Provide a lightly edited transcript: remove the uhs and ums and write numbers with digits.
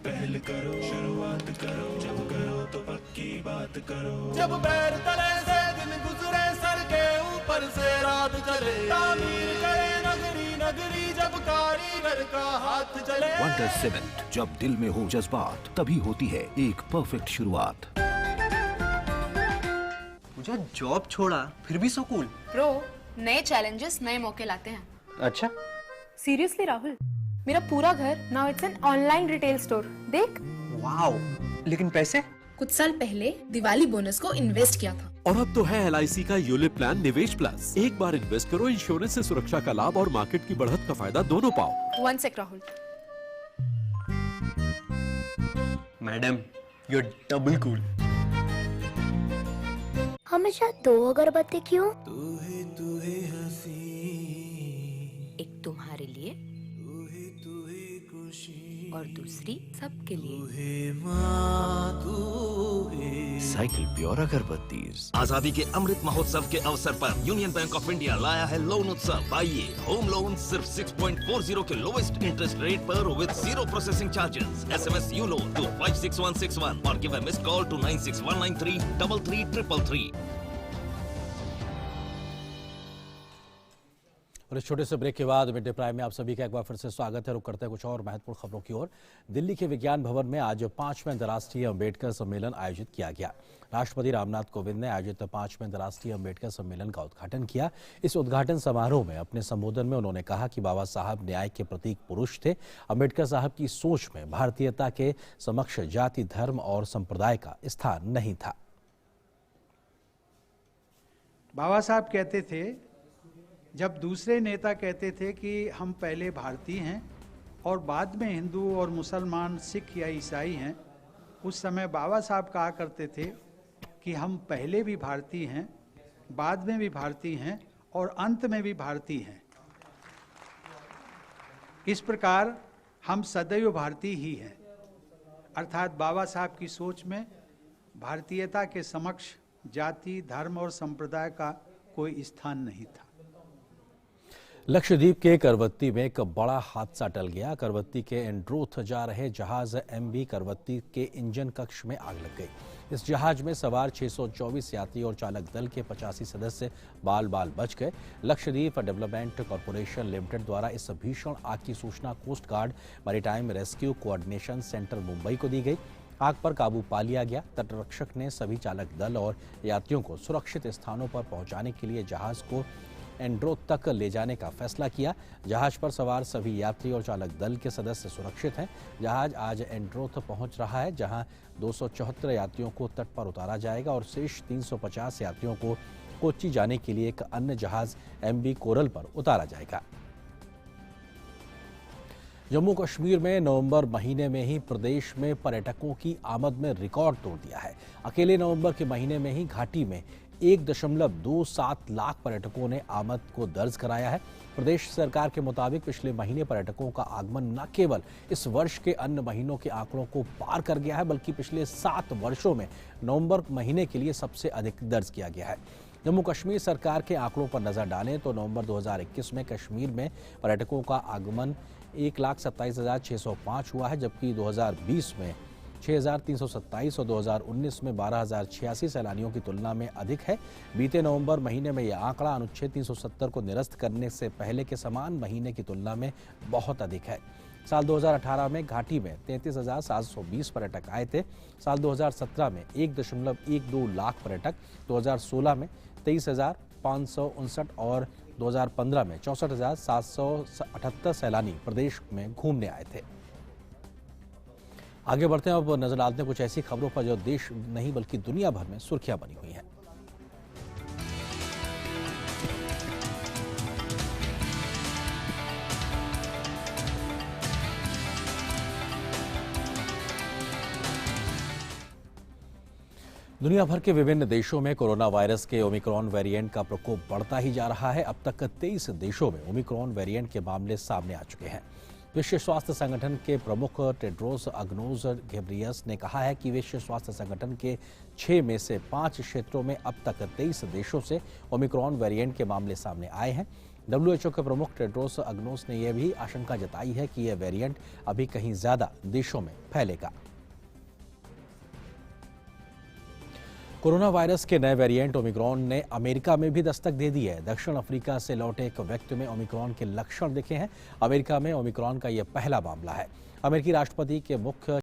पहल करो, शुरुआत करो, जब करो तो पक्की बात करो। जब पैर तले से दिन गुजरे, सर के ऊपर से रात चले, तामीर करे नगरी नगरी, जब कारीगर का हाथ चले। वंडर सीमेंट, जब दिल में हो जज्बात तभी होती है एक परफेक्ट शुरुआत। मुझे जॉब छोड़ा फिर भी सो कूल। प्रो, नए चैलेंजेस नए मौके लाते हैं। अच्छा, सीरियसली राहुल, मेरा पूरा घर now it's an online retail store. देख। वाओ, लेकिन पैसे? कुछ साल पहले दिवाली बोनस को इन्वेस्ट किया था। और अब तो है LIC का यूलिप प्लान निवेश प्लस। एक बार इन्वेस्ट करो, इंश्योरेंस से सुरक्षा का लाभ और मार्केट की बढ़त का फायदा दोनों पाओ। One sec Rahul. Madam, you are double cool. हमेशा दो अगरबत्ती क्यों? तू ही हंसी, एक तुम्हारे लिए तू ही खुशी, और दूसरी सबके लिए। Cycle Pure Agarbathies. आजादी के अमृत महोत्सव के अवसर पर यूनियन बैंक ऑफ इंडिया लाया है लोन उत्सव। आइए, होम लोन सिर्फ 6.40 के लोएस्ट इंटरेस्ट रेट पर with 0 processing charges. SMS you loan to 56161 और give a missed call to 96193 333333। और इस छोटे से ब्रेक के बाद मिड डे प्राइम में आप सभी का एक बार फिर से स्वागत है। रुक करते हैं कुछ और महत्वपूर्ण खबरों की ओर। दिल्ली के विज्ञान भवन में आज 5वें अंतर्राष्ट्रीय अम्बेडकर सम्मेलन आयोजित किया गया। राष्ट्रपति रामनाथ कोविंद ने आयोजित 5वें अंतर्राष्ट्रीय अम्बेडकर सम्मेलन का उद्घाटन किया। इस उद्घाटन समारोह में अपने संबोधन में उन्होंने कहा कि बाबा साहब न्याय के प्रतीक पुरुष थे। अम्बेडकर साहब की सोच में भारतीयता के समक्ष जाति, धर्म और संप्रदाय का स्थान नहीं था। बाबा साहब कहते थे, जब दूसरे नेता कहते थे कि हम पहले भारतीय हैं और बाद में हिंदू और मुसलमान, सिख या ईसाई हैं, उस समय बाबा साहब कहा करते थे कि हम पहले भी भारतीय हैं, बाद में भी भारतीय हैं और अंत में भी भारतीय हैं। इस प्रकार हम सदैव भारतीय ही हैं। अर्थात बाबा साहब की सोच में भारतीयता के समक्ष जाति, धर्म और संप्रदाय का कोई स्थान नहीं था। लक्षद्वीप के करवत्ती में एक बड़ा हादसा टल गया। करवत्ती के एंड्रोथ जा रहे जहाज MV करवत्ती के इंजन कक्ष में आग लग गई। इस जहाज में सवार 624 यात्री और चालक दल के 85 सदस्य बाल बाल बच गए। लक्षद्वीप डेवलपमेंट कॉरपोरेशन लिमिटेड द्वारा इस भीषण आग की सूचना coast guard maritime rescue coordination centre Mumbai को दी गई। आग पर काबू पा लिया गया। तटरक्षक ने सभी चालक दल और यात्रियों को सुरक्षित स्थानों पर पहुंचाने के लिए जहाज को एंड्रोथ तक ले जाने का फैसला किया। जहाज पर सवार सभी यात्री और चालक दल के सदस्य सुरक्षित हैं। जहाज आज एंड्रोथ पहुंच रहा है, जहां 274 यात्रियों को तट पर उतारा जाएगा और शेष 350 यात्रियों को कोच्चि जाने के लिए एक अन्य जहाज MV कोरल पर उतारा जाएगा। जम्मू कश्मीर में नवंबर महीने में ही प्रदेश में पर्यटकों की आमद में रिकॉर्ड तोड़ दिया है। अकेले नवंबर के महीने में ही घाटी में 1.27 लाख पर्यटकों ने आमद को दर्ज कराया है। प्रदेश सरकार के मुताबिक पिछले महीने पर्यटकों का आगमन न केवल इस वर्ष के अन्य महीनों के आंकड़ों को पार कर गया है, बल्कि पिछले 7 वर्षों में नवंबर महीने के लिए सबसे अधिक दर्ज किया गया है। जम्मू कश्मीर सरकार के आंकड़ों पर नजर डालें तो नवंबर 2021 में कश्मीर में पर्यटकों का आगमन 1,27,605 हुआ है, जबकि 2020 में 6,327 और 2019 में 12,086 सैलानियों की तुलना में अधिक है। बीते नवंबर महीने में यह आंकड़ा अनुच्छेद 370 को निरस्त करने से पहले के समान महीने की तुलना में बहुत अधिक है। साल 2018 में घाटी में 33,720 पर्यटक आए थे। साल 2017 में 1.12 लाख पर्यटक, 2016 में 23,559 और 2015 में 64,778 सैलानी प्रदेश में घूमने आए थे। आगे बढ़ते हैं, अब नजर डालते हैं कुछ ऐसी खबरों पर जो देश नहीं बल्कि दुनिया भर में सुर्खियां बनी हुई हैं। दुनिया भर के विभिन्न देशों में कोरोना वायरस के ओमिक्रॉन वेरिएंट का प्रकोप बढ़ता ही जा रहा है। अब तक 23 देशों में ओमिक्रॉन वेरिएंट के मामले सामने आ चुके हैं। विश्व स्वास्थ्य संगठन के प्रमुख टेड्रोस अदनोम घेब्रेयेसस ने कहा है कि विश्व स्वास्थ्य संगठन के 6 में से 5 क्षेत्रों में अब तक 23 देशों से ओमिक्रॉन वेरिएंट के मामले सामने आए हैं। WHO के प्रमुख टेड्रोस अगनोस ने यह भी आशंका जताई है कि यह वेरिएंट अभी कहीं ज्यादा देशों में फैलेगा। कोरोना वायरस के नए वेरिएंट ओमिक्रॉन ने अमेरिका में भी दस्तक दे दी है। दक्षिण अफ्रीका से लौटे एक व्यक्ति में ओमिक्रॉन के लक्षण दिखे हैं। अमेरिका में ओमिक्रॉन का यह पहला मामला है। अमेरिकी राष्ट्रपति के मुख्य